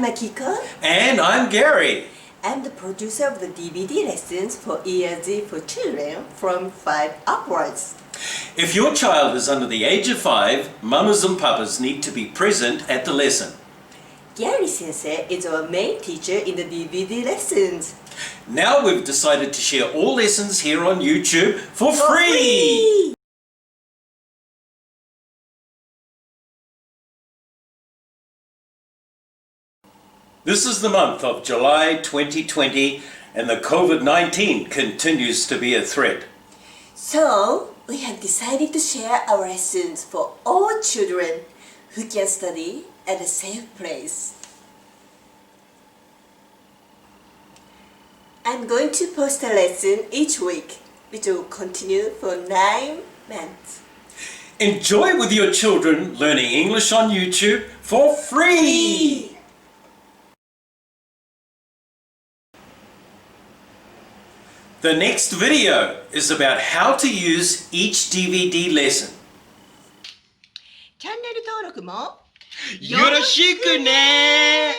I'm Akiko. And I'm Gary. I'm the producer of the DVD lessons for ELG for children from 5 upwards. If your child is under the age of 5, mamas and papas need to be present at the lesson. Gary Sensei is our main teacher in the DVD lessons. Now we've decided to share all lessons here on YouTube for free! This is the month of July 2020 and the COVID-19 continues to be a threat. So, we have decided to share our lessons for all children who can study at a safe place. I'm going to post a lesson each week, which will continue for 9 months. Enjoy with your children learning English on YouTube for free! The next video is about how to use each DVD lesson. チャンネル登録もよろしくね